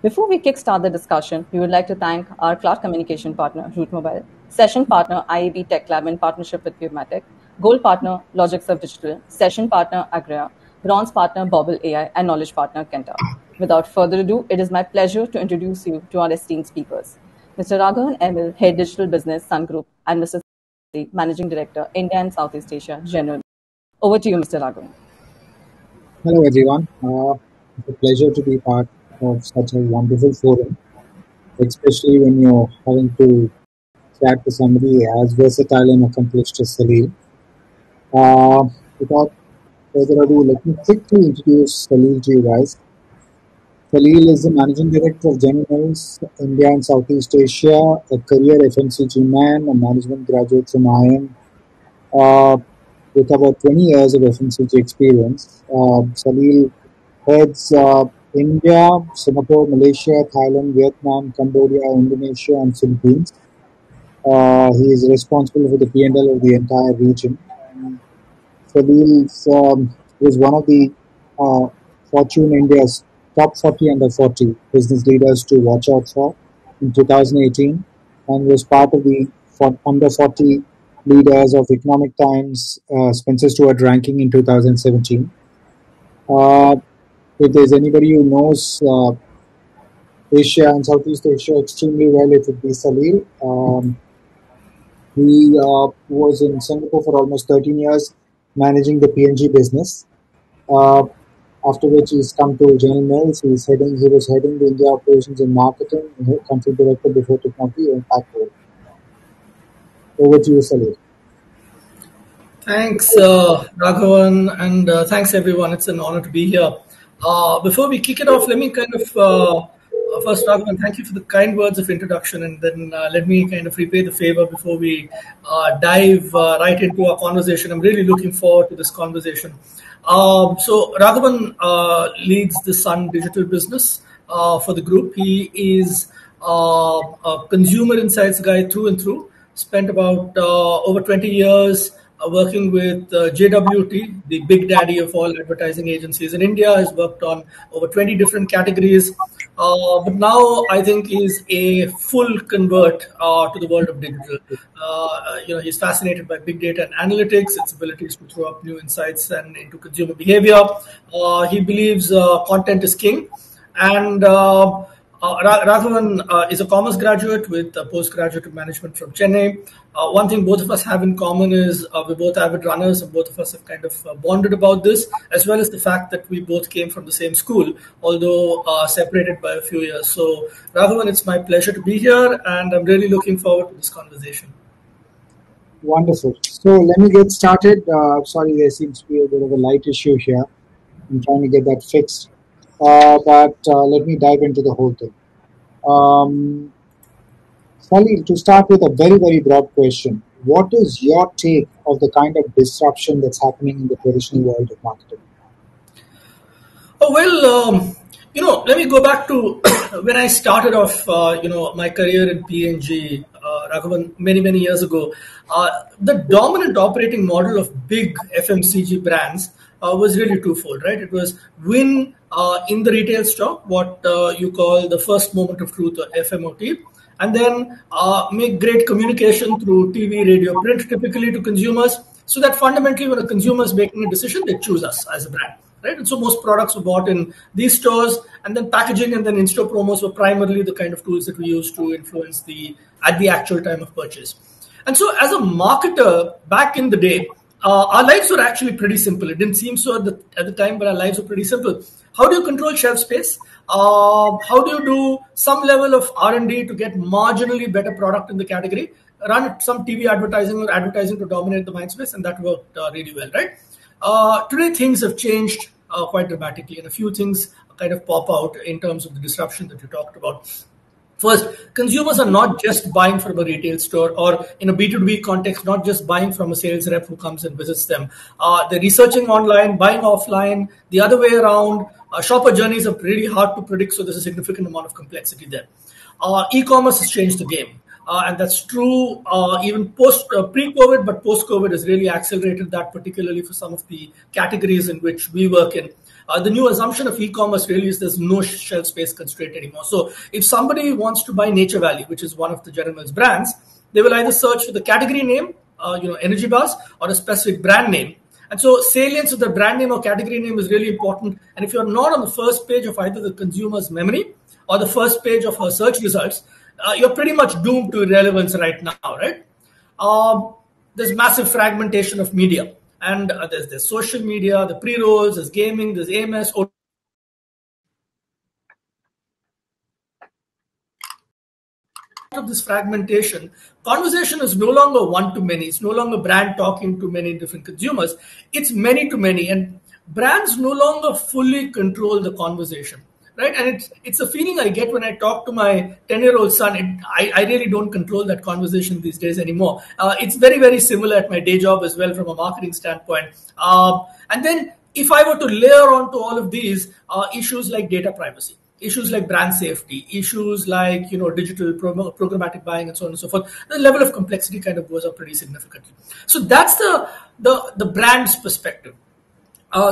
Before we kickstart the discussion, we would like to thank our cloud communication partner, Root Mobile, session partner, IAB Tech Lab in partnership with Cubematic, gold partner, Logicserve Digital, session partner, Agria, bronze partner, Bobble AI, and knowledge partner, Kenta. Without further ado, it is my pleasure to introduce you to our esteemed speakers. Mr. Raghavan ML, Head Digital Business, Sun Group, and Mr. Salil, Managing Director, India and Southeast Asia, General. Over to you, Mr. Raghavan. Hello, everyone. It's a pleasure to be part of such a wonderful forum, especially when you're having to chat to somebody as versatile and accomplished as Salil. Without further ado, let me quickly introduce Salil to you guys. Salil is the Managing Director of General Mills, India and Southeast Asia, a career FMCG man, a management graduate from IIM, with about 20 years of FMCG experience. Salil heads India, Singapore, Malaysia, Thailand, Vietnam, Cambodia, Indonesia, and Philippines. He is responsible for the P&L of the entire region. Salil was one of the Fortune India's top 40 under 40 business leaders to watch out for in 2018 and was part of the under 40 leaders of Economic Times Spencer Stuart ranking in 2017. If there's anybody who knows Asia and Southeast Asia extremely well, it would be Salil. He was in Singapore for almost 13 years, managing the PNG business. After which he's come to General Mills. He was heading the India operations and marketing, country director before technology and Packard. Over to you, Salil. Thanks, Raghavan, and thanks everyone. It's an honor to be here. Before we kick it off, let me first, Raghavan, thank you for the kind words of introduction, and then let me repay the favor before we dive right into our conversation. I'm really looking forward to this conversation. So Raghavan leads the Sun digital business for the group. He is a consumer insights guy through and through. Spent about over 20 years working with JWT, the big daddy of all advertising agencies in India. Has worked on over 20 different categories, but now I think is a full convert to the world of digital. He's fascinated by big data and analytics, its abilities to throw up new insights and into consumer behavior. He believes content is king, and Raghavan is a commerce graduate with a postgraduate in management from Chennai. One thing both of us have in common is we're both avid runners, and both of us have bonded about this, as well as the fact that we both came from the same school, although separated by a few years. So, Raghavan, it's my pleasure to be here, and I'm really looking forward to this conversation. Wonderful. So let me get started. Sorry, there seems to be a bit of a light issue here. I'm trying to get that fixed. But let me dive into the whole thing. Salil, to start with a very, very broad question, what is your take of the kind of disruption that's happening in the traditional world of marketing? Let me go back to when I started off, my career in P&G, Raghavan, many, many years ago. The dominant operating model of big FMCG brands was really twofold, right? It was win in the retail store, what you call the first moment of truth, or FMOT, and then make great communication through TV, radio, print, typically to consumers, so that fundamentally when a consumer is making a decision, they choose us as a brand, right? And so most products were bought in these stores, and then packaging and then in-store promos were primarily the kind of tools that we used to influence at the actual time of purchase. And so as a marketer back in the day, our lives were actually pretty simple. It didn't seem so at the time, but our lives were pretty simple. How do you control shelf space? How do you do some level of R&D to get marginally better product in the category? Run some TV advertising or advertising to dominate the mind space, and that worked really well, right? Today, things have changed quite dramatically, and a few things pop out in terms of the disruption that you talked about. First, consumers are not just buying from a retail store, or in a B2B context, not just buying from a sales rep who comes and visits them. They're researching online, buying offline, the other way around. Shopper journeys are really hard to predict, so there's a significant amount of complexity there. E-commerce has changed the game. And that's true even pre-COVID, but post-COVID has really accelerated that, particularly for some of the categories in which we work in. The new assumption of e-commerce really is there's no shelf space constraint anymore. So if somebody wants to buy Nature Valley, which is one of the General Mills brands, they will either search for the category name, energy bars, or a specific brand name. And so salience of the brand name or category name is really important. And if you're not on the first page of either the consumer's memory or the first page of her search results, you're pretty much doomed to irrelevance right now, right? There's massive fragmentation of media. And there's social media, the pre-rolls, there's gaming, there's AMS, of this fragmentation, conversation is no longer one-to-many. It's no longer brand talking to many different consumers. It's many-to-many, and brands no longer fully control the conversation, right? And it's a feeling I get when I talk to my 10-year-old son. I really don't control that conversation these days anymore. It's very, very similar at my day job as well from a marketing standpoint. And then if I were to layer onto all of these issues like data privacy, issues like brand safety, issues like digital programmatic buying, and so on and so forth, the level of complexity kind of goes up pretty significantly. So that's the brand's perspective.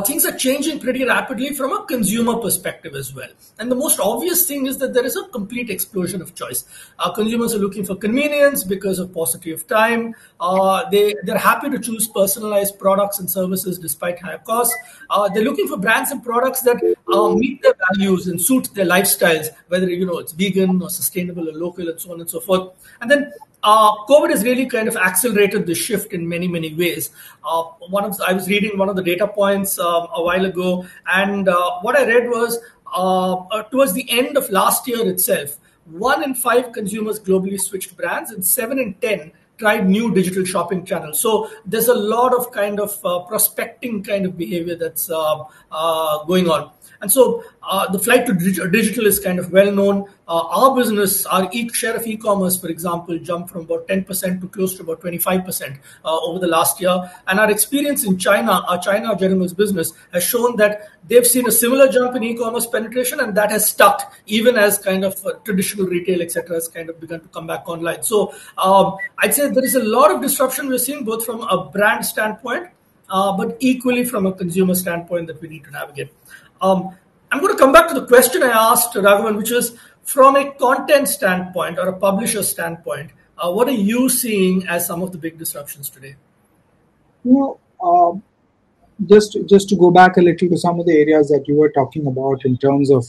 Things are changing pretty rapidly from a consumer perspective as well. And the most obvious thing is that there is a complete explosion of choice. Consumers are looking for convenience because of paucity of time. They're happy to choose personalized products and services despite higher costs. They're looking for brands and products that meet their values and suit their lifestyles, whether it's vegan or sustainable or local and so on and so forth. And then COVID has really kind of accelerated the shift in many, many ways. I was reading one of the data points a while ago, and what I read was towards the end of last year itself, 1 in 5 consumers globally switched brands, and 7 in 10 tried new digital shopping channels. So there's a lot of kind of prospecting kind of behavior that's going on. And so the flight to digital is kind of well known. Our business, our share of e-commerce, for example, jumped from about 10% to close to about 25% over the last year. And our experience in China, our China General Mills business, has shown that they've seen a similar jump in e-commerce penetration, and that has stuck even as kind of traditional retail, etc., has kind of begun to come back online. So I'd say there is a lot of disruption we're seeing, both from a brand standpoint, but equally from a consumer standpoint that we need to navigate. I'm going to come back to the question I asked Raghavan, which is from a content standpoint or a publisher standpoint, what are you seeing as some of the big disruptions today? Just to go back a little to some of the areas that you were talking about in terms of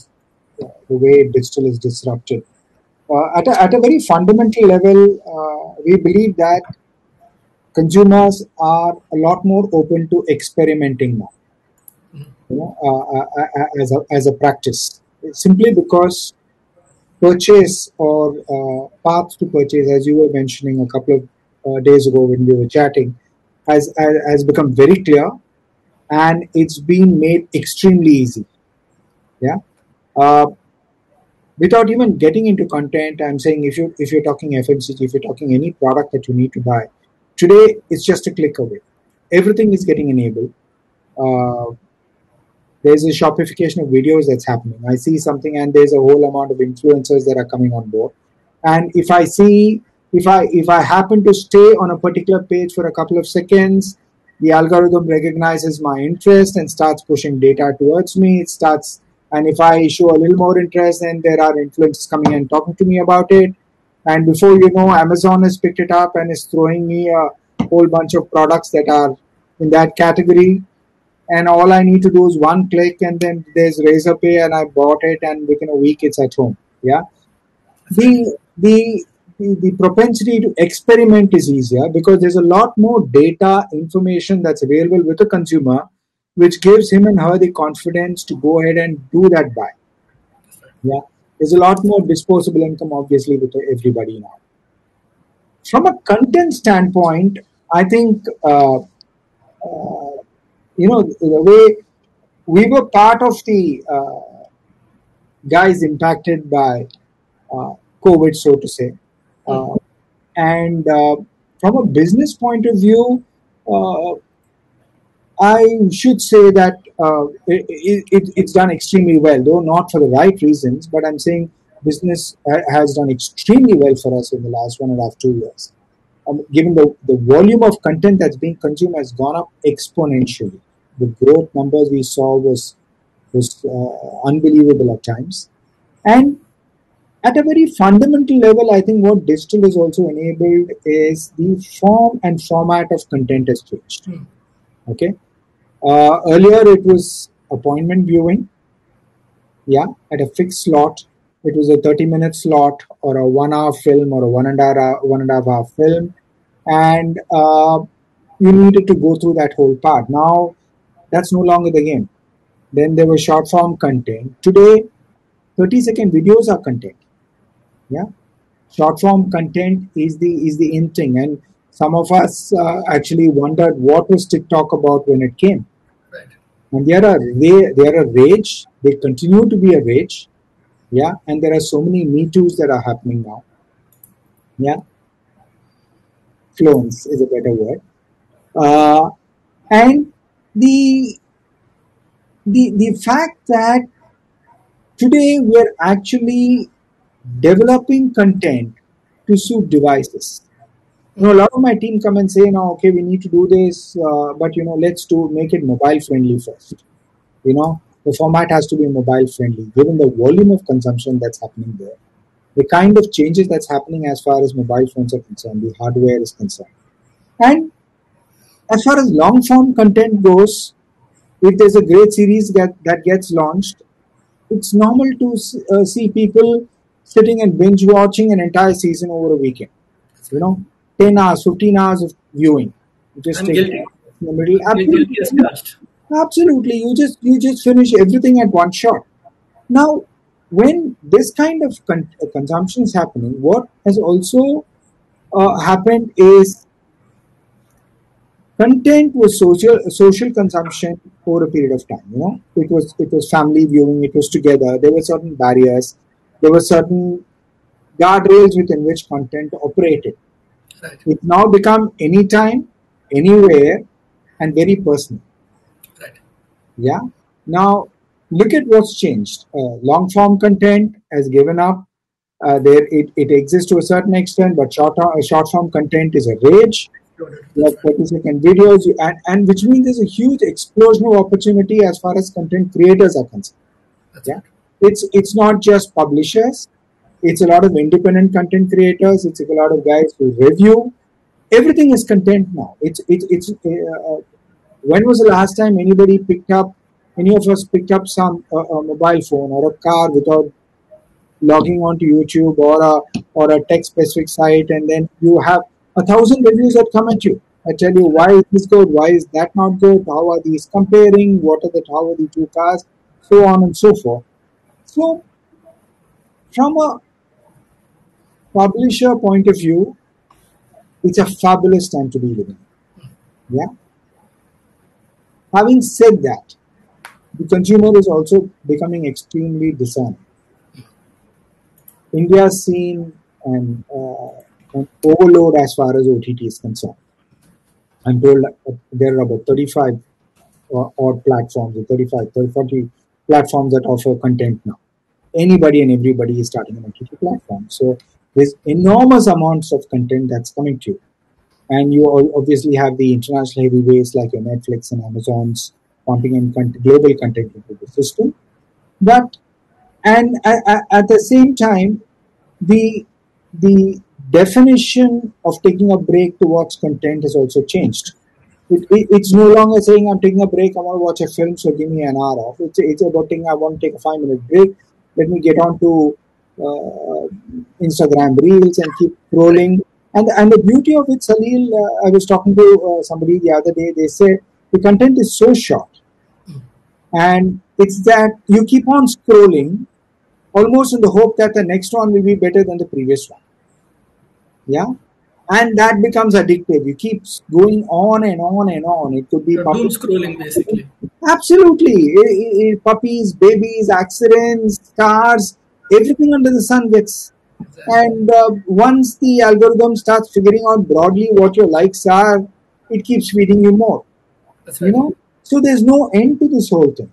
the way digital is disrupted. At a very fundamental level, we believe that consumers are a lot more open to experimenting now. As a practice, simply because purchase or path to purchase, as you were mentioning a couple of days ago when we were chatting, has become very clear, and it's been made extremely easy. Without even getting into content, I'm saying if you're talking FMCG, if you're talking any product that you need to buy today, it's just a click away. Everything is getting enabled. There's a shopification of videos that's happening. I see something and there's a whole amount of influencers that are coming on board. And if I happen to stay on a particular page for a couple of seconds, the algorithm recognizes my interest and starts pushing data towards me. And if I show a little more interest, then there are influencers coming and talking to me about it. And before you know, Amazon has picked it up and is throwing me a whole bunch of products that are in that category. And all I need to do is one click, and then there's Razorpay, and I bought it, and within a week it's at home. The propensity to experiment is easier because there's a lot more data information that's available with the consumer, which gives him and her the confidence to go ahead and do that buy. There's a lot more disposable income, obviously, with everybody now. From a content standpoint, I think the way we were part of the guys impacted by COVID, so to say. And from a business point of view, I should say that it's done extremely well, though not for the right reasons, but I'm saying business has done extremely well for us in the last 1.5, 2 years. Given the volume of content that's being consumed has gone up exponentially. The growth numbers we saw was was unbelievable at times. And at a very fundamental level, I think what digital has also enabled is the form and format of content has changed. Okay. Earlier, it was appointment viewing, yeah, at a fixed slot. It was a 30-minute slot or a 1 hour film or a one and a half hour film. And you needed to go through that whole part. Now, that's no longer the game. Then there was short form content. Today, 30-second videos are content. Yeah. Short form content is the in thing. And some of us actually wondered what was TikTok about when it came. Right. And they are a rage. They continue to be a rage. Yeah, and there are so many Me Too's that are happening now. Yeah, clones is a better word. And the the fact that today we're actually developing content to suit devices. A lot of my team come and say, "No, okay, we need to do this, but let's make it mobile friendly first." The format has to be mobile friendly, given the volume of consumption that's happening there. The kind of changes that's happening as far as mobile phones are concerned, the hardware is concerned. And as far as long form content goes, if there's a great series that gets launched, it's normal to see people sitting and binge watching an entire season over a weekend. 10 hours, 15 hours of viewing. You just I'm take guilty. in the middle. Guilty as charged. Absolutely. You just finish everything at one shot. Now, when this kind of consumption is happening, what has also happened is content was social consumption over a period of time. It was family viewing. It was together. There were certain barriers. There were certain guardrails within which content operated. Right. It's now become anytime, anywhere, and very personal. Right. Yeah. Now, look at what's changed. Long form content has given up. It exists to a certain extent, but short form content is a rage. You have 30-second videos, and which means there's a huge explosion of opportunity as far as content creators are concerned. Yeah, it's not just publishers. It's a lot of independent content creators. It's a lot of guys who review. Everything is content now. When was the last time any of us picked up some a mobile phone or a car without logging onto YouTube or a tech specific site, and then you have 1,000 reviews that come at you. I tell you, why is this good? Why is that not good? How are these comparing? How are the two cars? So on and so forth. So, from a publisher point of view, it's a fabulous time to be living. Yeah. Having said that, the consumer is also becoming extremely discerning. India's seen an overload as far as OTT is concerned. I'm told there are about 35 odd platforms, 35, 30, 40 platforms that offer content now. Anybody and everybody is starting an OTT platform. So there's enormous amounts of content that's coming to you. And you obviously have the international heavyweights like your Netflix and Amazon's pumping in global content into the system. But at the same time, the definition of taking a break to watch content has also changed. It's no longer saying I'm taking a break, I want to watch a film, so give me an hour off. It's about I want to take a 5-minute break. Let me get on to Instagram Reels and keep scrolling. And the beauty of it, Salil, I was talking to somebody the other day, they said the content is so short. And it's that you keep on scrolling almost in the hope that the next one will be better than the previous one. Yeah. And that becomes addictive. You keep going on and on and on. It could be doom scrolling, basically. Absolutely. Puppies, babies, accidents, cars, everything under the sun gets. Exactly. And once the algorithm starts figuring out broadly what your likes are, it keeps feeding you more. That's right. So there's no end to this whole thing.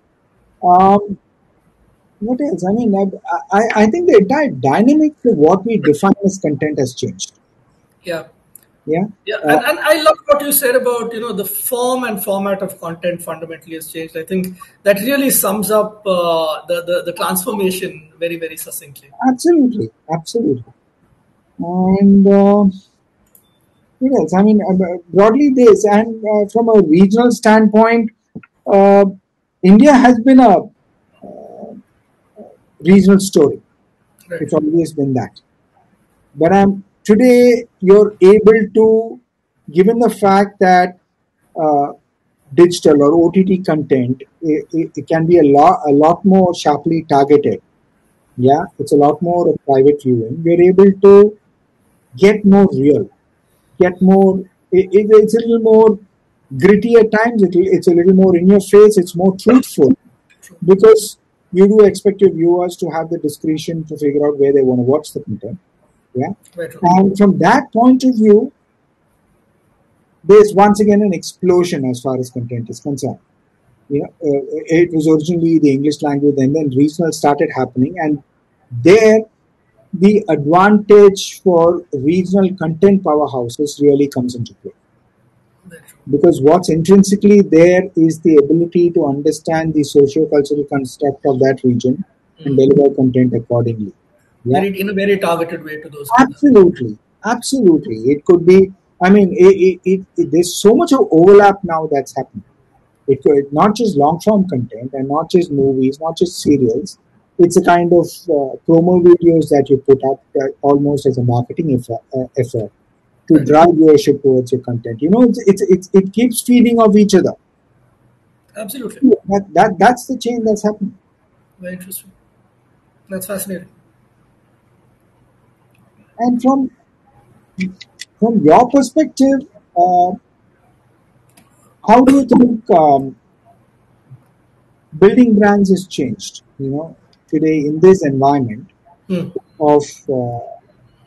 What else? I mean, I think the entire dynamic of what we define as content has changed. Yeah. Yeah. Yeah, and I love what you said about the form and format of content fundamentally has changed. I think that really sums up the transformation very, very succinctly. Absolutely, absolutely. And yes, I mean, broadly this, and from a regional standpoint, uh, India has been a regional story. Right. It's always been that. But today you're able to, given the fact that uh, digital or OTT content, it can be a lot more sharply targeted. Yeah, it's a lot more of private viewing. You're able to get more real, get more. It's a little more gritty at times. It's a little more in your face. It's more truthful True. because you do expect your viewers to have the discretion to figure out where they want to watch the content. Yeah, Very true. and from that point of view, there's once again an explosion as far as content is concerned. It was originally the English language, and then regional started happening, and there the advantage for regional content powerhouses really comes into play. Very true. Because what's intrinsically there is the ability to understand the socio-cultural construct of that region and deliver content accordingly. Yeah, Very in a very targeted way to those users. absolutely, absolutely. It could be. I mean, there's so much of overlap now that's happening. It could not just long form content and not just movies, not just serials. It's a kind of promo videos that you put up almost as a marketing effort to Right. drive viewership towards your content. It keeps feeding off each other. Absolutely. That's the change that's happening. Very interesting. That's fascinating. And from your perspective, uh, how do you think building brands has changed? Today in this environment Hmm. of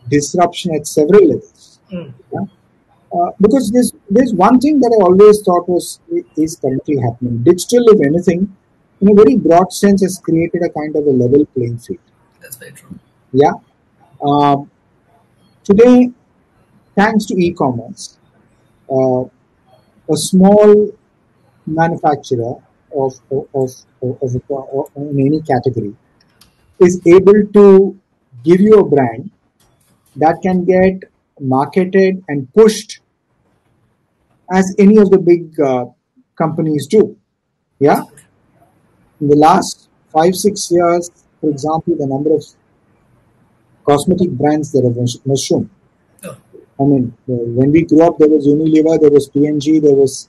disruption at several levels. Hmm. Yeah? Because there's one thing that I always thought is currently happening. Digital, if anything, in a very broad sense, has created a kind of a level playing field. That's very true. Yeah. Um, Today, thanks to e-commerce, uh, a small manufacturer of in any category is able to give you a brand that can get marketed and pushed as any of the big companies do. Yeah, Absolutely. in the last 5 6 years, for example, the number of cosmetic brands that have mushroomed. Oh, I mean, when we grew up, there was Unilever, there was P&G, there was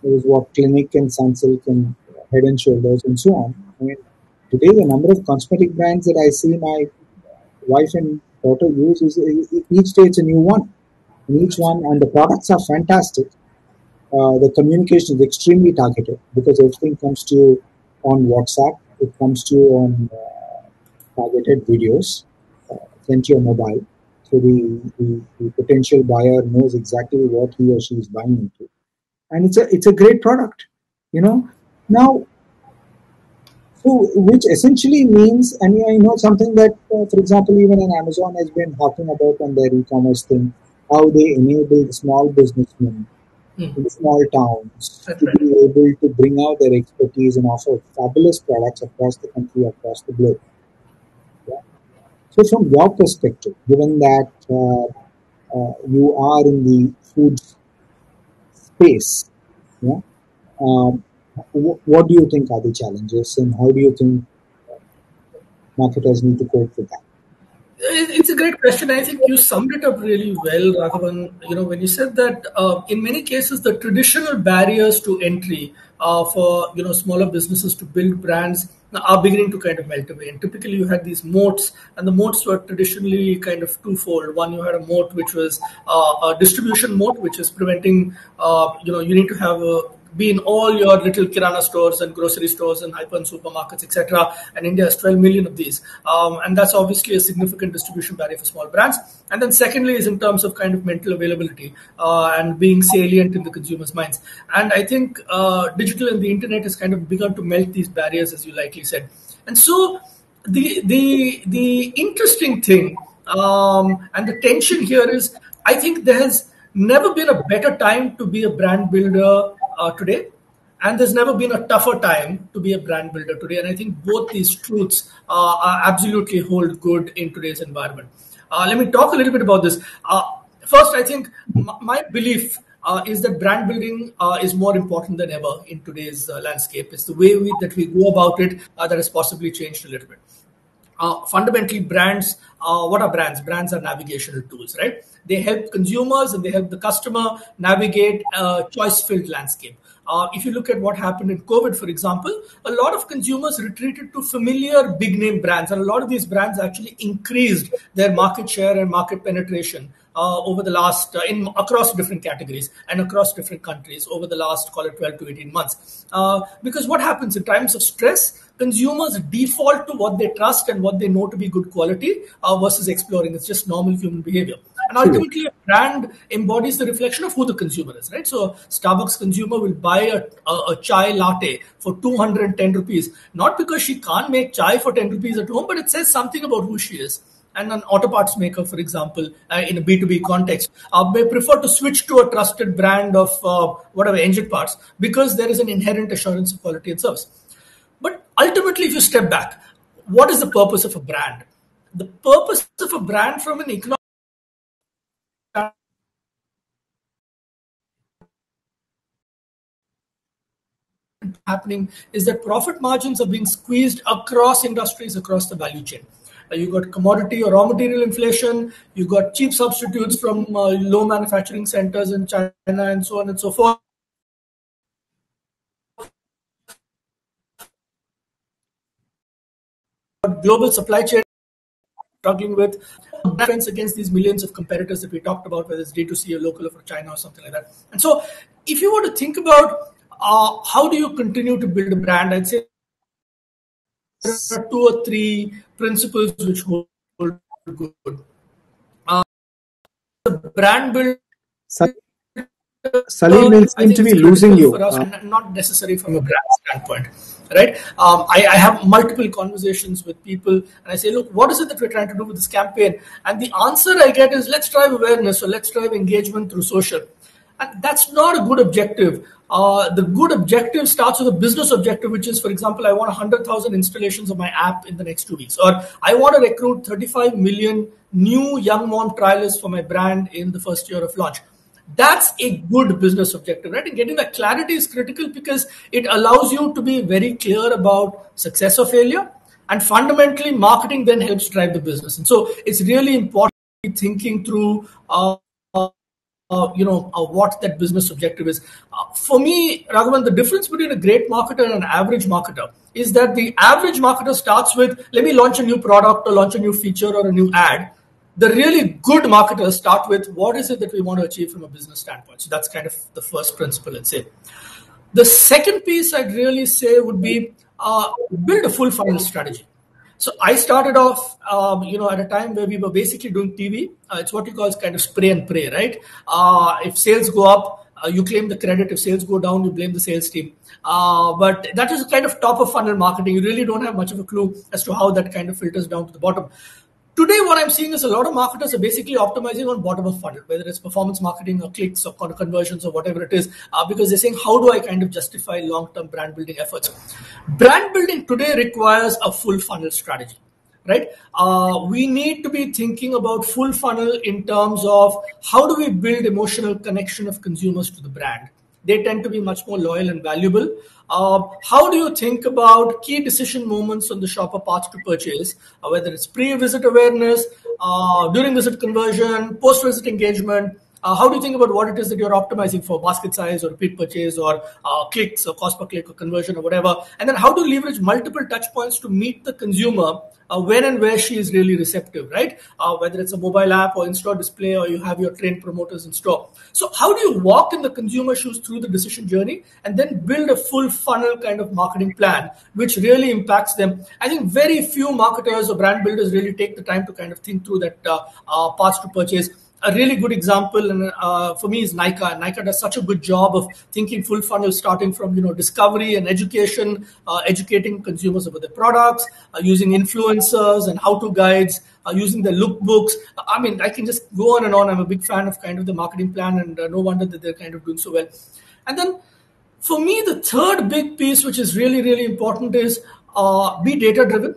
what Clinique and Sunsilk and Head and Shoulders and so on. I mean, today the number of cosmetic brands that I see my wife and daughter use is each day it's a new one, and each one, and the products are fantastic. The communication is extremely targeted because everything comes to you on WhatsApp. It comes to you on targeted videos sent to your mobile. So the potential buyer knows exactly what he or she is buying into, and it's a great product. Now, so which essentially means, and something that, for example, even an Amazon has been talking about on their e-commerce thing, how they enable the small businessmen hmm. in small towns That's to right. be able to bring out their expertise and offer fabulous products across the country, across the globe. Yeah. So, from your perspective, given that you are in the food space, yeah, um, what do you think are the challenges, and how do you think marketers need to cope with that? It's a great question. I think you summed it up really well, Raghavan. When you said that in many cases the traditional barriers to entry for smaller businesses to build brands are beginning to kind of melt away. And typically, you had these moats, and the moats were traditionally kind of twofold. One, you had a moat which was a distribution moat, which is preventing you need to have be in all your little kirana stores and grocery stores and hyper and supermarkets, etc. And India has 12 million of these. And that's obviously a significant distribution barrier for small brands. And then secondly is in terms of kind of mental availability and being salient in the consumer's minds. And I think digital and the internet has kind of begun to melt these barriers, as you likely said. And so the interesting thing and the tension here is, I think there has never been a better time to be a brand builder today. And there's never been a tougher time to be a brand builder today. And I think both these truths absolutely hold good in today's environment. Let me talk a little bit about this. First, I think my belief is that brand building is more important than ever in today's landscape. It's the way that we go about it that has possibly changed a little bit. Fundamentally, brands, what are brands? Brands are navigational tools, right? They help consumers and they help the customer navigate a choice-filled landscape. If you look at what happened in COVID, for example, a lot of consumers retreated to familiar big name brands, and a lot of these brands actually increased their market share and market penetration over the last across different categories and across different countries over the last, call it, 12 to 18 months. Because what happens in times of stress, consumers default to what they trust and what they know to be good quality versus exploring. It's just normal human behavior. And ultimately, a brand embodies the reflection of who the consumer is, right? So, Starbucks consumer will buy a chai latte for 210 rupees, not because she can't make chai for 10 rupees at home, but it says something about who she is. And an auto parts maker, for example, in a B2B context, may prefer to switch to a trusted brand of whatever engine parts because there is an inherent assurance of quality and service. But ultimately, if you step back, what is the purpose of a brand? The purpose of a brand from an economic happening is that profit margins are being squeezed across industries, across the value chain. You got commodity or raw material inflation, you got cheap substitutes from low manufacturing centers in China and so on and so forth. Global supply chain struggling with defense against these millions of competitors that we talked about, whether it's D2C or local or for China or something like that. And so if you were to think about how do you continue to build a brand, I'd say there are 2 or 3 principles which hold good. The brand build. Salil will seem to be losing you. For us, not necessary from a brand standpoint, right? I have multiple conversations with people and I say, look, what is it that we're trying to do with this campaign? And the answer I get is, let's drive awareness or let's drive engagement through social. And that's not a good objective. The good objective starts with a business objective, which is, for example, I want 100,000 installations of my app in the next 2 weeks, or I want to recruit 35 million new young mom trialists for my brand in the first year of launch. That's a good business objective, right? And getting that clarity is critical because it allows you to be very clear about success or failure. And fundamentally, marketing then helps drive the business. And so it's really important thinking through what that business objective is. For me, Raghavan, the difference between a great marketer and an average marketer is that the average marketer starts with, let me launch a new product or launch a new feature or a new ad. The really good marketers start with, what is it that we want to achieve from a business standpoint? So that's kind of the first principle, let's say. The second piece I'd really say would be build a full funnel strategy. So I started off, at a time where we were basically doing TV. It's what you call kind of spray and pray, right? If sales go up, you claim the credit. If sales go down, you blame the sales team. But that is kind of top of funnel marketing. You really don't have much of a clue as to how that kind of filters down to the bottom. Today, what I'm seeing is a lot of marketers are basically optimizing on bottom of funnel, whether it's performance marketing or clicks or conversions or whatever it is, because they're saying, how do I kind of justify long-term brand building efforts? Brand building today requires a full funnel strategy, right? We need to be thinking about full funnel in terms of how do we build emotional connection of consumers to the brand. They tend to be much more loyal and valuable. How do you think about key decision moments on the shopper path to purchase, whether it's pre-visit awareness, during visit conversion, post-visit engagement? How do you think about what it is that you're optimizing for, basket size or repeat purchase or clicks or cost per click or conversion or whatever? And then how do you leverage multiple touch points to meet the consumer when and where she is really receptive, right? Whether it's a mobile app or in-store display or you have your trained promoters in store. So how do you walk in the consumer shoes through the decision journey and then build a full funnel kind of marketing plan which really impacts them? I think very few marketers or brand builders really take the time to kind of think through that path to purchase. a really good example, and for me, is Nike. Nike does such a good job of thinking full funnel, starting from discovery and education, educating consumers about their products, using influencers and how-to guides, using the lookbooks. I mean, I can just go on and on. I'm a big fan of kind of the marketing plan, and no wonder that they're kind of doing so well. And then for me, the third big piece, which is really, really important, is be data driven.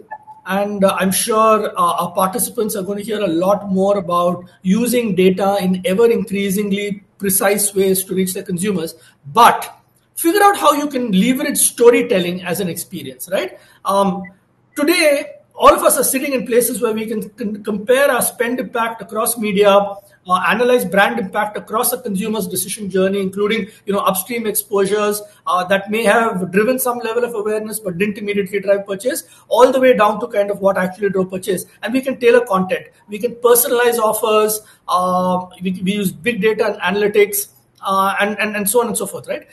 And I'm sure our participants are going to hear a lot more about using data in ever increasingly precise ways to reach their consumers. But figure out how you can leverage storytelling as an experience, right? Today, all of us are sitting in places where we can compare our spend impact across media, analyze brand impact across a consumer's decision journey, including upstream exposures that may have driven some level of awareness but didn't immediately drive purchase, all the way down to kind of what actually drove purchase. And we can tailor content, we can personalize offers, we use big data and analytics, and so on and so forth, right?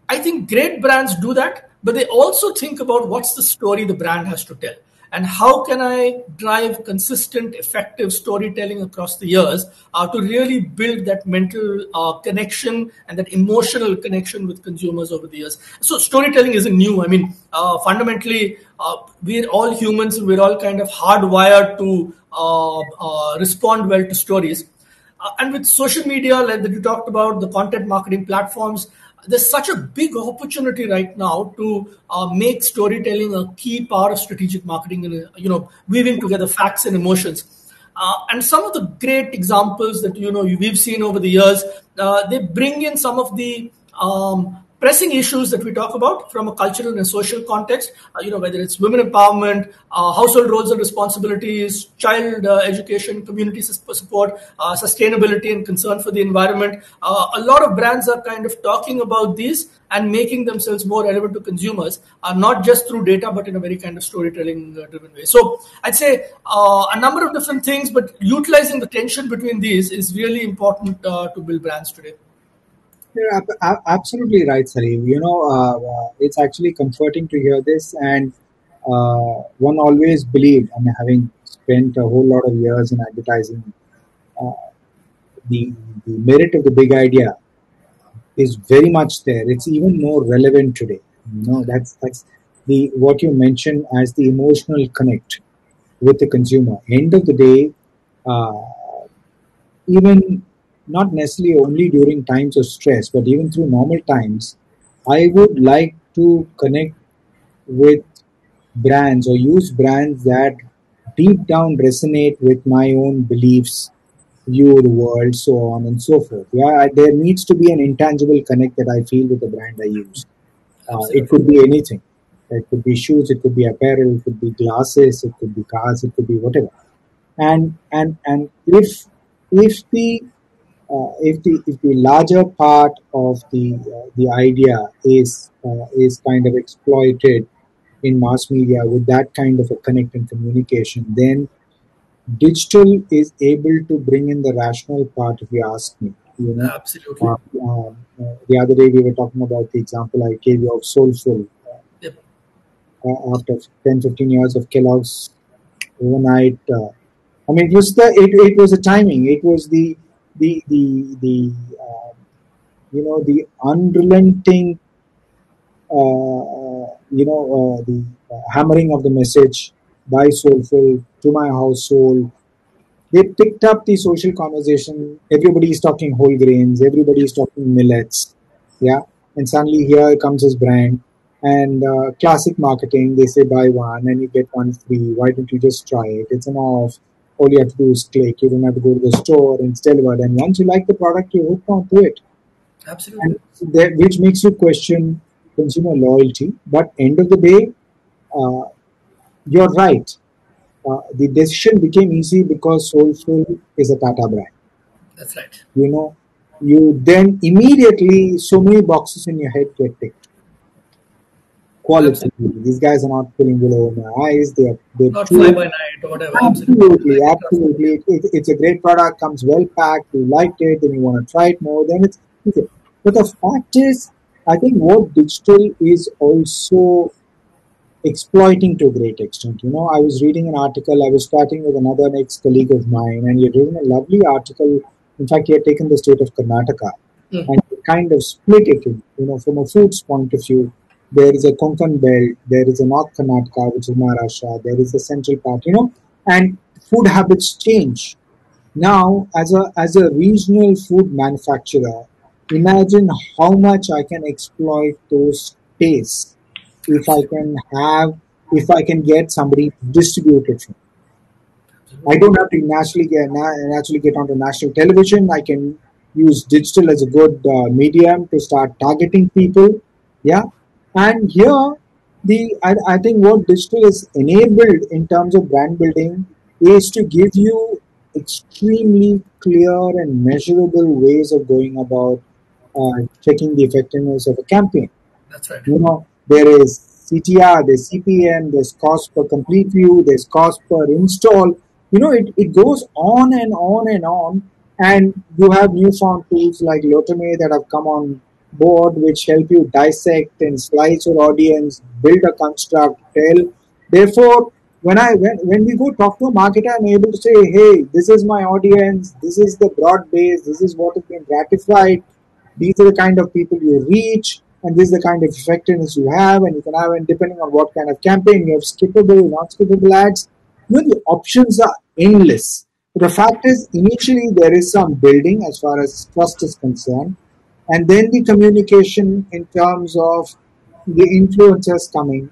I think great brands do that, but they also think about what's the story the brand has to tell. And how can I drive consistent, effective storytelling across the years to really build that mental connection and that emotional connection with consumers over the years? So storytelling isn't new. I mean, fundamentally, we're all humans. We're all kind of hardwired to respond well to stories. And with social media, like that you talked about, the content marketing platforms, there's such a big opportunity right now to make storytelling a key part of strategic marketing, and weaving together facts and emotions. And some of the great examples that we've seen over the years, they bring in some of the pressing issues that we talk about from a cultural and social context, whether it's women empowerment, household roles and responsibilities, child education, community support, sustainability and concern for the environment. A lot of brands are kind of talking about these and making themselves more relevant to consumers, not just through data, but in a very kind of storytelling driven way. So I'd say a number of different things, but utilizing the tension between these is really important to build brands today. You're absolutely right, Salil. It's actually comforting to hear this, and one always believed, I mean, having spent a whole lot of years in advertising, uh, the merit of the big idea is very much there. It's even more relevant today. That's the what you mentioned as the emotional connect with the consumer. End of the day, uh, even not necessarily only during times of stress, but even through normal times, I would like to connect with brands or use brands that deep down resonate with my own beliefs, view of the world, so on and so forth. Yeah, there needs to be an intangible connect that I feel with the brand I use. It could be anything. It could be shoes, it could be apparel, it could be glasses, it could be cars, it could be whatever. And if the larger part of the idea is kind of exploited in mass media with that kind of a connect and communication, then digital is able to bring in the rational part. If you ask me, Absolutely. The other day we were talking about the example I gave you of Soulful. Yep. After 10-15 years of Kellogg's overnight. I mean, it was a timing. It was the unrelenting the hammering of the message by Soulful to my household. They picked up the social conversation. Everybody is talking whole grains. Everybody is talking millets. Yeah, and suddenly here comes his brand. And classic marketing, they say buy one and you get one free. Why don't you just try it? It's an off. All you have to do is click. You don't have to go to the store and it's delivered. And once you like the product, you hook on to it. Absolutely. And which makes you question consumer loyalty. But end of the day, you're right. The decision became easy because Soulful is a Tata brand. That's right. You then immediately so many boxes in your head get ticked. Quality. Absolutely. These guys are not pulling wool over my eyes. They're not fly by night or whatever. Absolutely. It's a great product. Comes well packed. You liked it, then you want to try it more. Then it's okay. But the fact is, I think what digital is also exploiting to a great extent. I was reading an article. I was chatting with another ex-colleague of mine, and he had written a lovely article In fact, he had taken the state of Karnataka and kind of split it. From a foods point of view, there is a Konkan belt, there is a North Karnataka, which is Maharashtra, there is a central part, and food habits change. Now, as a regional food manufacturer, imagine how much I can exploit those tastes if I can get somebody to distribute it from. I don't have to naturally get onto national television. I can use digital as a good medium to start targeting people. Yeah, and here I think what digital is enabled in terms of brand building is to give you extremely clear and measurable ways of going about checking the effectiveness of a campaign. That's right. There is CTR, there's CPM, there's cost per complete view, there's cost per install. It goes on and on and on. And you have newfound tools like Lotame that have come on board, which help you dissect and slice your audience, build a construct, tell. Therefore, when we go talk to a marketer, I'm able to say, hey, this is my audience, this is the broad base, this is what has been ratified, these are the kind of people you reach, and this is the kind of effectiveness you have, and you can have, and depending on what kind of campaign, you have skippable, not skippable ads. The options are endless. But the fact is, initially there is some building as far as trust is concerned, and then the communication in terms of the influencers coming,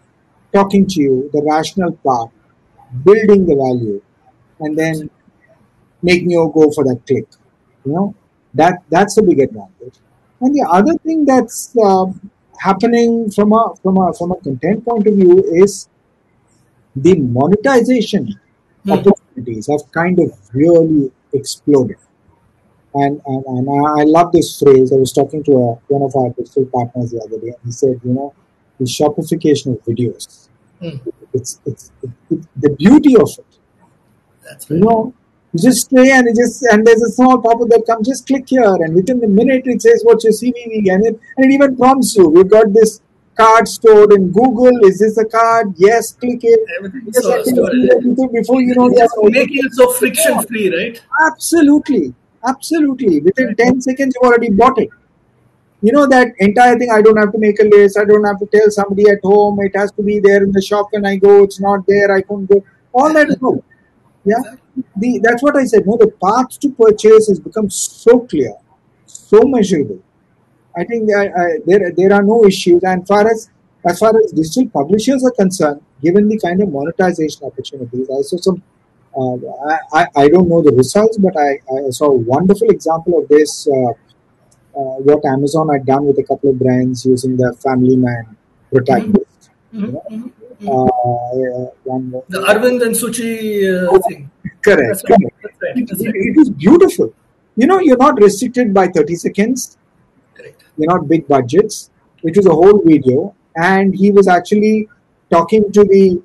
talking to you, the rational part, building the value, and then making you go for that click. That's a big advantage. And the other thing that's happening from a content point of view is the monetization opportunities have kind of really exploded. And I love this phrase. I was talking to one of our digital partners the other day, and he said, the Shopifycation of videos. It's the beauty of it. That's right. You just play and there's a small pop-up that comes, just click here, and within a minute it says what's your CVV, and it even prompts you. We've got this card stored in Google. Is this a card? Yes, click it. Before you know, just making it so friction-free, right? Absolutely. Within 10 seconds, you've already bought it. That entire thing, I don't have to make a list. I don't have to tell somebody at home. It has to be there in the shop when I go. It's not there. I can't go. All that is good. Yeah. That's what I said. The path to purchase has become so clear, so measurable. I think there are no issues. And as far as digital publishers are concerned, given the kind of monetization opportunities, I saw some. I don't know the results, but I saw a wonderful example of this. What Amazon had done with a couple of brands using the Family Man protagonist. The Arvind and Suchi thing. Correct. That's right. It is beautiful. You're not restricted by 30 seconds. Correct. You're not big budgets. It was a whole video, and he was actually talking to the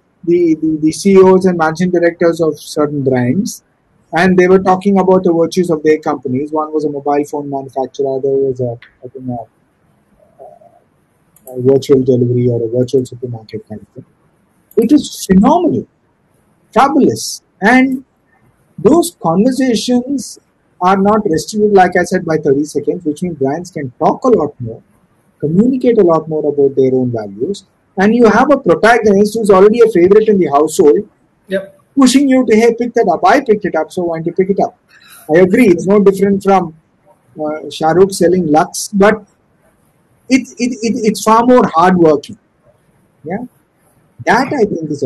CEOs and managing directors of certain brands, and they were talking about the virtues of their companies. One was a mobile phone manufacturer, there was a virtual delivery or a virtual supermarket kind of thing. It is phenomenal, fabulous, and those conversations are not restricted, like I said, by 30 seconds, which means brands can talk a lot more, communicate a lot more about their own values, and you have a protagonist who's already a favorite in the household, pushing you to, hey, pick that up. I picked it up, so why don't you pick it up? I agree, it's no different from Shah Rukh selling Lux, but it's far more hardworking. Yeah, that I think is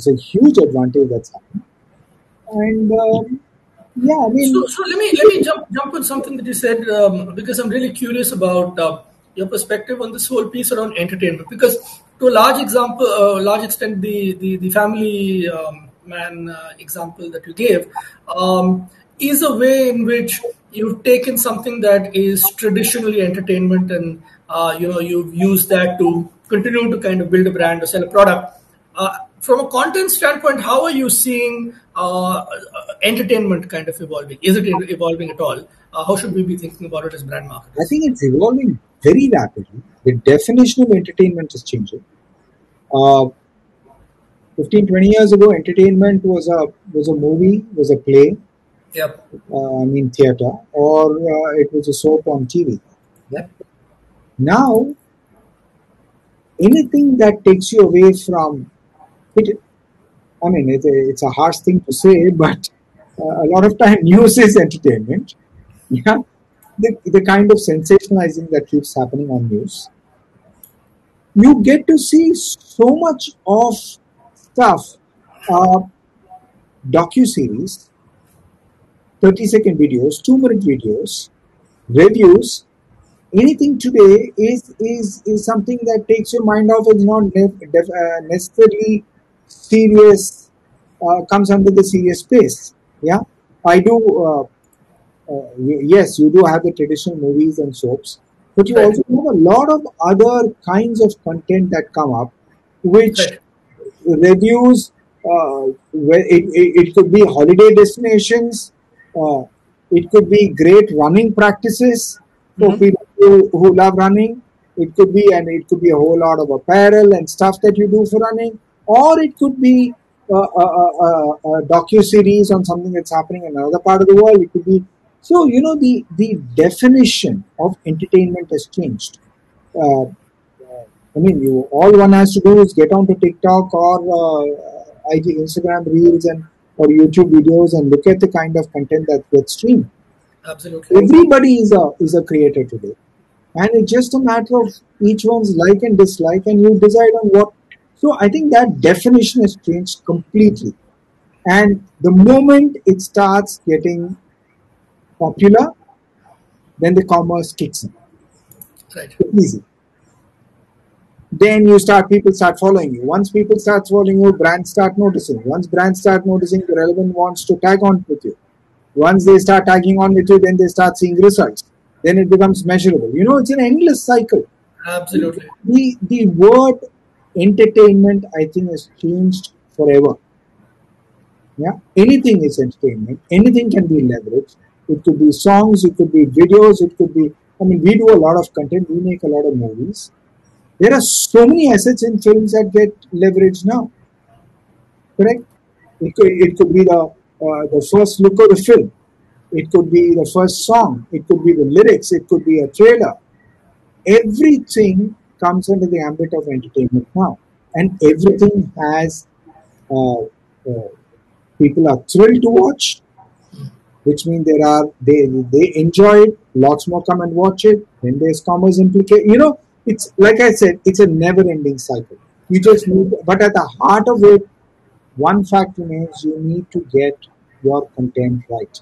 a huge advantage that's happening. And I mean, so let me jump on something that you said, because I'm really curious about your perspective on this whole piece around entertainment. Because to a large extent, the Family Man example that you gave is a way in which you've taken something that is traditionally entertainment, and you've used that to continue to kind of build a brand or sell a product. From a content standpoint, how are you seeing entertainment kind of evolving? Is it evolving at all? How should we be thinking about it as brand marketers? I think it's evolving very rapidly. The definition of entertainment is changing. 15, 20 years ago, entertainment was a movie, was a play, Yep. theater, or it was a soap on TV. Yeah? Now, anything that takes you away from it, it's a harsh thing to say, but a lot of time news is entertainment. Yeah, the kind of sensationalizing that keeps happening on news, you get to see so much of stuff. Uh, Docu-series, 30-second videos, 2-minute videos, reviews. Anything today is something that takes your mind off. It's not necessarily serious. Comes under the serious space. Yeah, I do. Yes, you do have the traditional movies and soaps, but you Right. also have a lot of other kinds of content that come up, which Right. reviews. It could be holiday destinations. Uh, it could be great running practices for Mm-hmm. people who love running. It could be a whole lot of apparel and stuff that you do for running, or it could be a docu series on something that's happening in another part of the world. It could be so the definition of entertainment has changed. Uh, you all one has to do is get onto TikTok or IG, Instagram Reels and or YouTube videos and look at the kind of content that gets streamed. Absolutely. Everybody is a creator today, and it's just a matter of each one's like and dislike, and you decide on what. So I think that definition has changed completely, and the moment it starts getting popular, then the commerce kicks in. Right. It's easy. Then people start following you. Once people start following you, brands start noticing. Once brands start noticing, the relevant wants to tag on with you. Once they start tagging on with you, then they start seeing results. Then it becomes measurable. It's an endless cycle. Absolutely. The word entertainment, I think, has changed forever. Yeah, anything is entertainment. Anything can be leveraged. It could be songs, it could be videos, it could be. We do a lot of content. We make a lot of movies. There are so many assets in films that get leveraged now. Correct? It could be the first look of the film. It could be the first song. It could be the lyrics. It could be a trailer. Everything comes under the ambit of entertainment now, and everything has people are thrilled to watch, which means they enjoy it. Lots more come and watch it. Then there's commerce implicate. It's like I said, it's a never-ending cycle. You just need, but at the heart of it, one fact remains: you need to get your content right,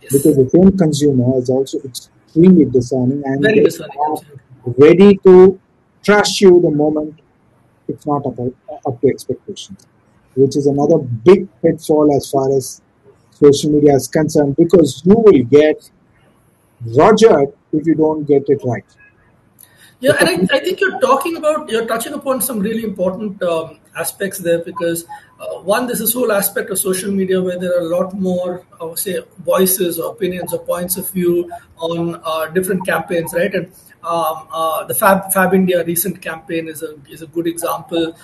because Yes. the same consumer is also extremely discerning, and Very they discerning. are Absolutely. ready to trust you the moment it's not up to expectations, which is another big pitfall as far as social media is concerned, because you will get rogered if you don't get it right. Yeah, and I think you're touching upon some really important aspects there because one, there's this whole aspect of social media where there are a lot more, I would say, voices or opinions or points of view on different campaigns, right? And the Fab India recent campaign is a good example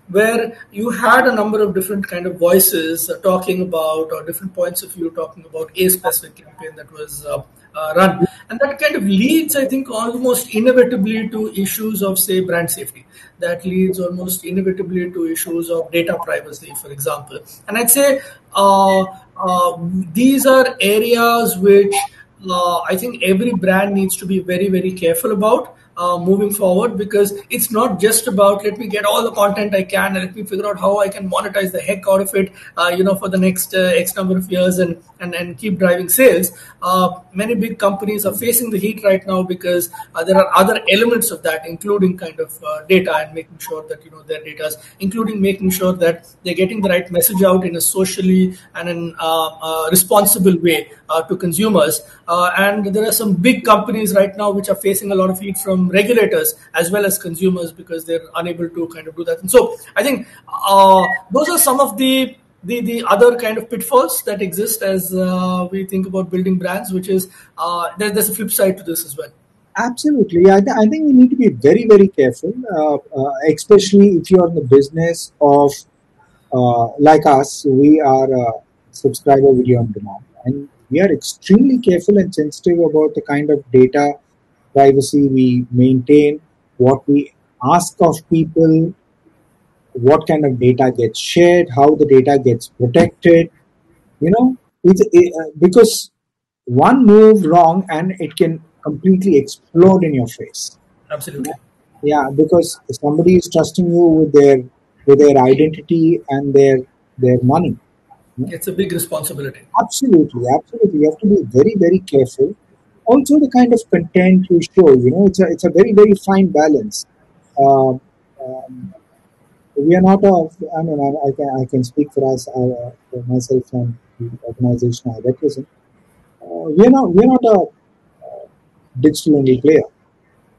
where you had a number of different kind of voices talking about or different points of view talking about a specific campaign that was run. And that kind of leads, I think, almost inevitably to issues of, say, brand safety. That leads almost inevitably to issues of data privacy, for example. And I'd say these are areas which I think every brand needs to be very, very careful about. Moving forward, because it's not just about let me get all the content I can and let me figure out how I can monetize the heck out of it, for the next X number of years and keep driving sales. Many big companies are facing the heat right now because there are other elements of that, including kind of data and making sure that their data, including making sure that they're getting the right message out in a socially and in responsible way to consumers. And there are some big companies right now which are facing a lot of heat from regulators as well as consumers because they're unable to kind of do that. And so I think those are some of the other kind of pitfalls that exist as we think about building brands, which is there's a flip side to this as well. Absolutely. I think we need to be very, very careful, especially if you're in the business of, like us, we are subscriber video on demand. And we are extremely careful and sensitive about the kind of data privacy we maintain, what we ask of people, what kind of data gets shared, how the data gets protected. Because one move wrong and it can completely explode in your face. Absolutely. Yeah, because somebody is trusting you with their identity and their money. It's a big responsibility. Absolutely, absolutely. You have to be very, very careful. Also, the kind of content you show, it's a very, very fine balance. Uh, um, we are not a. I mean, I can speak for us, for myself and the organization I represent. We are not a digital only player.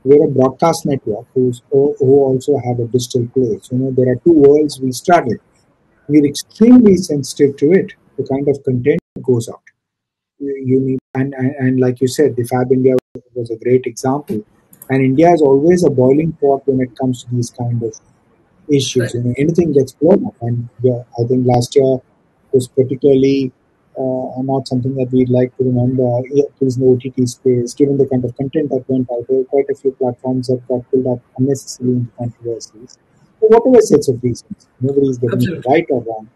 We're a broadcast network who also have a digital play. So, there are two worlds we straddle. We're extremely sensitive to it, the kind of content that goes out. You need, and like you said, the Fab India was a great example. And India is always a boiling pot when it comes to these kind of issues. Right. Anything gets blown up, and yeah, I think last year was particularly not something that we'd like to remember. At least in the OTT space, given the kind of content that went out, there were quite a few platforms that got pulled up unnecessarily into controversies. For whatever sets of reasons, nobody is getting it Absolutely. right or wrong,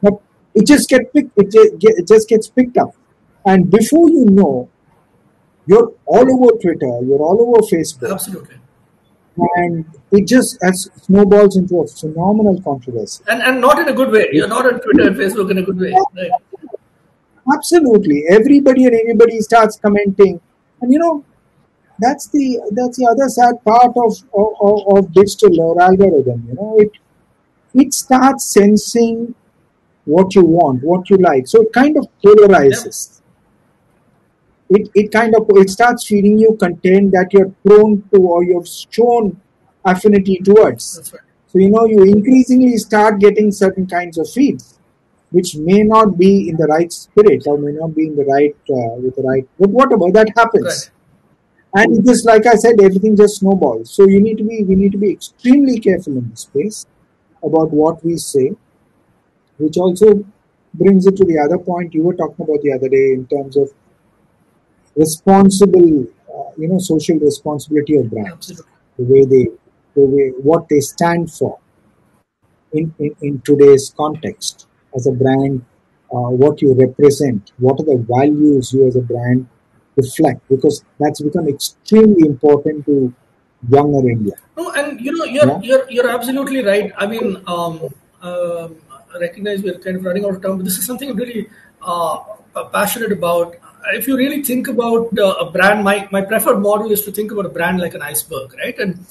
but it just get picked. It just gets picked up, and before you know, you're all over Twitter, you're all over Facebook, Absolutely. and it just snowballs into a phenomenal controversy. And not in a good way. It, You're not on Twitter and Facebook in a good way. Right. absolutely, everybody and anybody starts commenting, and that's the other sad part of digital or algorithm. It starts sensing what you want, what you like, so it kind of Yep. polarizes. It starts feeding you content that you're prone to or you've shown affinity towards. That's right. So you increasingly start getting certain kinds of feeds, which may not be in the right spirit or may not be in the right with the right. But whatever that Right. happens, and it just like I said, everything just snowballs. So we need to be extremely careful in this space about what we say, which also brings it to the other point you were talking about the other day in terms of responsible, social responsibility of brands, Absolutely. the way what they stand for in today's context as a brand, what you represent, what are the values you as a brand reflect, because that's become extremely important to younger India. No, and you're Yeah, you're you're absolutely right. I mean, I recognize we're kind of running out of time, but this is something I'm really passionate about. If you really think about a brand, my preferred model is to think about a brand like an iceberg, right? And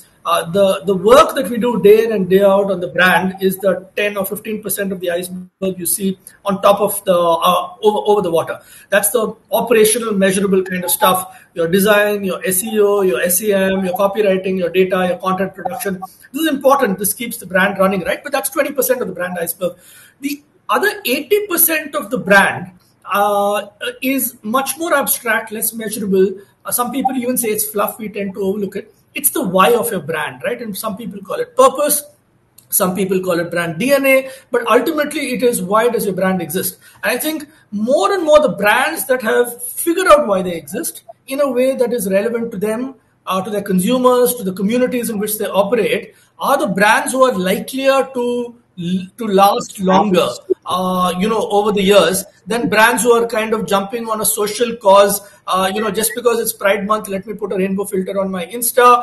the work that we do day in and day out on the brand is the 10 or 15% of the iceberg you see on top of the over the water. That's the operational, measurable kind of stuff. Your design, your SEO, your SEM, your copywriting, your data, your content production. This is important. This keeps the brand running, right? But that's 20% of the brand iceberg. The other 80% of the brand is much more abstract, less measurable. Some people even say it's fluff. We tend to overlook it. It's the why of your brand, right? And some people call it purpose. Some people call it brand DNA, but ultimately it is why does your brand exist? And I think more and more the brands that have figured out why they exist in a way that is relevant to them, to their consumers, to the communities in which they operate, are the brands who are likelier to last longer, absolutely. over the years than brands who are kind of jumping on a social cause. Just because it's Pride Month, let me put a rainbow filter on my Insta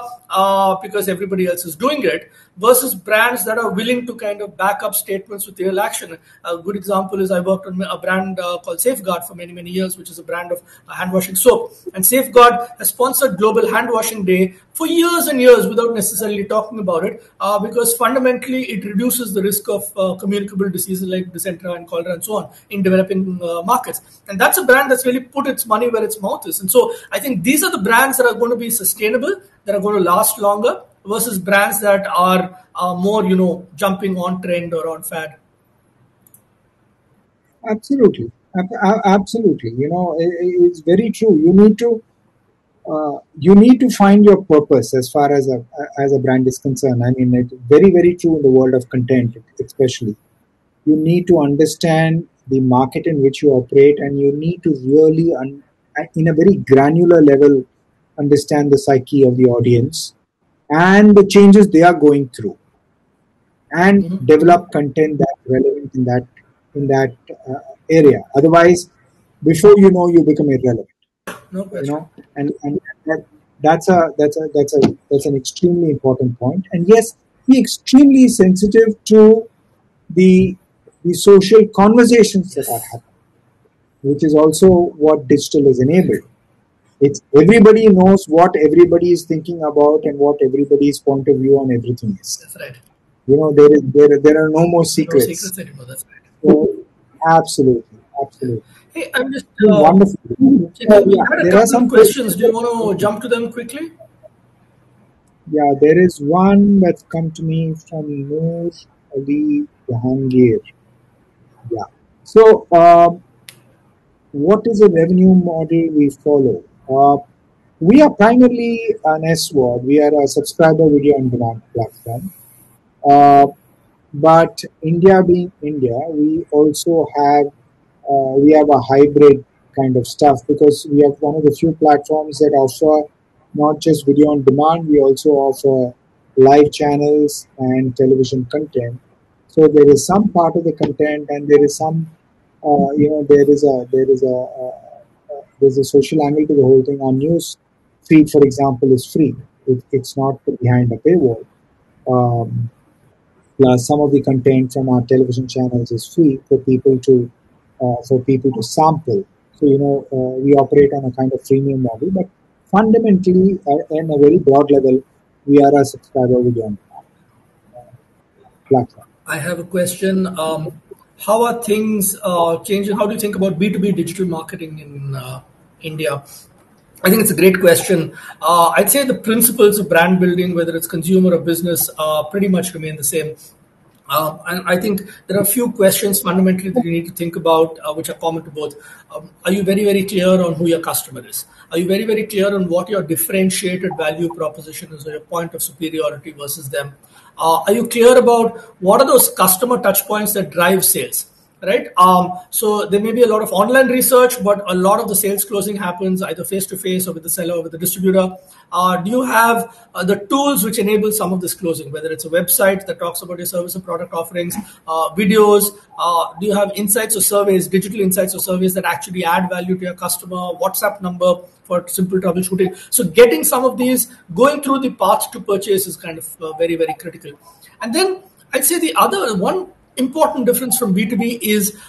because everybody else is doing it. Versus brands that are willing to kind of back up statements with real action. A good example is I worked on a brand called Safeguard for many, many years, which is a brand of hand washing soap. And Safeguard has sponsored Global Hand Washing Day for years and years without necessarily talking about it because fundamentally it reduces the risk of communicable diseases like dysentery and cholera and so on in developing markets. And that's a brand that's really put its money where its mouth is. And so I think these are the brands that are going to be sustainable, that are going to last longer versus brands that are more, jumping on trend or on fad. Absolutely. Absolutely. It's very true. You need to find your purpose as far as a brand is concerned. I mean, it's very, very true in the world of content, especially. You need to understand the market in which you operate, and you need to really, in a very granular level, understand the psyche of the audience and the changes they are going through, and develop content that's relevant in that area. Otherwise, before you know, you become irrelevant. No You question. know, and that's an extremely important point. And yes, be extremely sensitive to the the social conversations that are Yes. happening, which is also what digital has Very enabled. true. It's everybody knows what everybody is thinking about and what everybody's point of view on everything is. That's right. There are no more There are no secrets. secrets anymore. That's right. So absolutely, Yeah. absolutely, Hey, I'm just it's been wonderful. checking. We Yeah, had a there are couple of some questions. questions Do you that want to jump to them quickly? yeah, there is one that's come to me from Noor Ali Jahangir. Yeah. So, what is the revenue model we follow? We are primarily an SWOD. We are a subscriber video on demand platform. Uh, but India being India, we have a hybrid kind of stuff, because we have one of the few platforms that offer not just video on demand. We also offer live channels and television content. So there is some part of the content, and there is some, there's a social angle to the whole thing. Our news feed, for example, is free. It's not behind a paywall. Um, Plus, some of the content from our television channels is free for people to sample. So we operate on a kind of freemium model, but fundamentally, in a very broad level, we are a subscriber video platform. I have a question. How are things changing? How do you think about B2B digital marketing in India? I think it's a great question. I'd say the principles of brand building, whether it's consumer or business, pretty much remain the same. And I think there are a few questions fundamentally that you need to think about, which are common to both. Are you very, very clear on who your customer is? Are you very, very clear on what your differentiated value proposition is, or your point of superiority versus them? Are you clear about what are those customer touch points that drive sales? Right. So there may be a lot of online research, but a lot of the sales closing happens either face to face or with the seller or with the distributor. Do you have the tools which enable some of this closing, whether it's a website that talks about your service and product offerings, videos? Do you have insights or surveys, digital insights or surveys that actually add value to your customer? WhatsApp number for simple troubleshooting. So getting some of these, going through the path to purchase is kind of very, very critical. And then I'd say the other one important difference from B2B is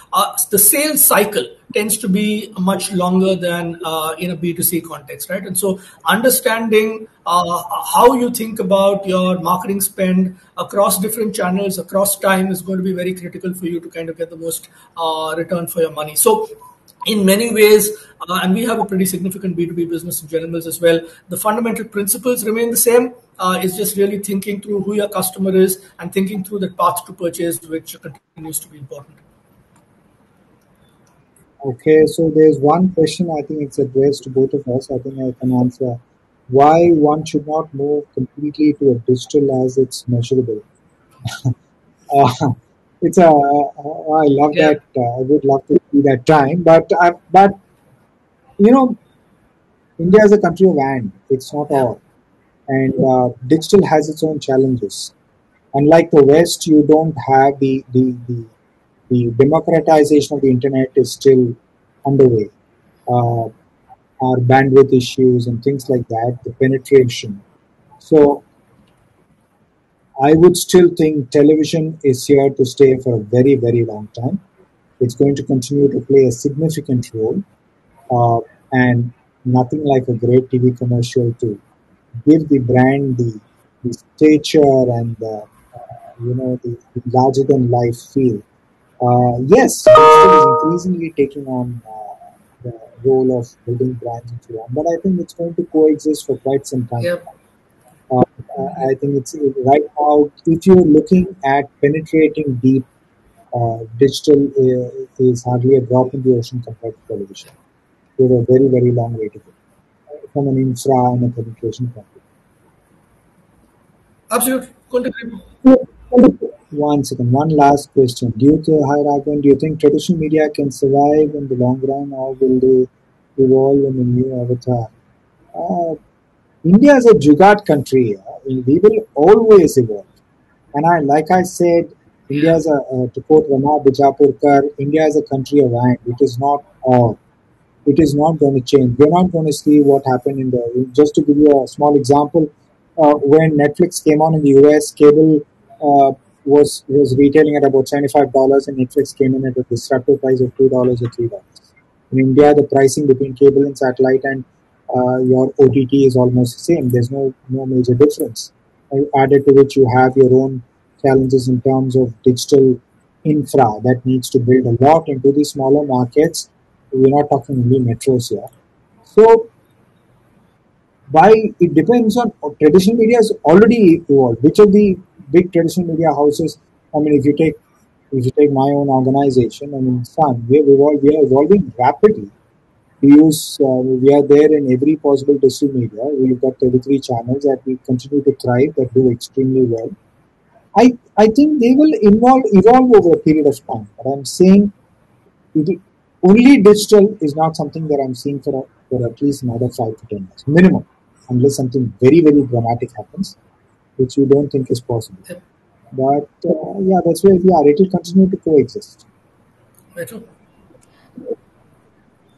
the sales cycle tends to be much longer than in a B2C context, right? And so understanding how you think about your marketing spend across different channels, across time is going to be very critical for you to kind of get the most return for your money. So in many ways, and we have a pretty significant B2B business in general as well, the fundamental principles remain the same. It's just really thinking through who your customer is and thinking through the path to purchase, which continues to be important. Okay, so there's one question, I think it's addressed to both of us. I think I can answer. Why one should not move completely to a digital as it's measurable? Uh, I love Yeah, that. I would love to see that time, but you know, India is a country of and. It's not yeah, all, and digital has its own challenges. Unlike the West, you don't have the democratization of the internet is still underway. Uh, our bandwidth issues and things like that, the penetration. So I would still think television is here to stay for a very, very long time. It's going to continue to play a significant role, uh, and nothing like a great TV commercial to give the brand the stature and the larger than life feel. Yes, digital is increasingly taking on the role of building brands and so on, but I think it's going to coexist for quite some time. yeah. Uh, I think it's right now, if you're looking at penetrating deep, digital is hardly a drop in the ocean compared to television. We have a very, very long way to go from an infra and a penetration point of Absolutely. Couldn't agree more. view. One second, one last question. Hi Raghavan, do you think traditional media can survive in the long run, or will they evolve in the new avatar? Uh, India is a jugaad country. We will always evolve. And like I said, India is to quote Rama Bijapurkar, India is a country of and. It is not all. It is not going to change. We're not going to see what happened in the. Just to give you a small example, when Netflix came on in the US, cable was retailing at about $75, and Netflix came in at a disruptive price of $2 or $3. In India, the pricing between cable and satellite and your OTT is almost the same. There's no major difference. Added to which you have your own challenges in terms of digital infra that needs to build a lot into the smaller markets. We're not talking only metros here. So why it depends on traditional media has already evolved. Which of the big traditional media houses? I mean, if you take my own organization, I mean, Sun, we are evolving rapidly. We are there in every possible digital media. We've got 33 channels that we continue to thrive, that do extremely well. I think they will evolve over a period of time. But I'm saying it, only digital is not something that I'm seeing for at least another 5 to 10 years minimum, unless something very very dramatic happens, which you don't think is possible. But yeah, that's where we are. It will continue to coexist. Very true.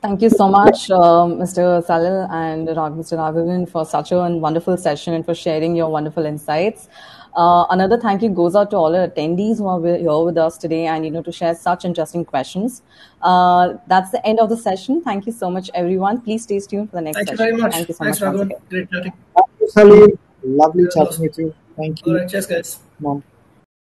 Thank you so much, Mr. Salil and Mr. Raghavan, for such a wonderful session and for sharing your wonderful insights. Another thank you goes out to all our attendees who are here with us today and to share such interesting questions. That's the end of the session. Thank you so much, everyone. Please stay tuned for the next Thank you session. very much. Thank you so Thanks, much once Raghavan. again. Great chatting. Thank you, Salil. Lovely Yeah, chatting with you. Thank all you. right, cheers, guys. Mom.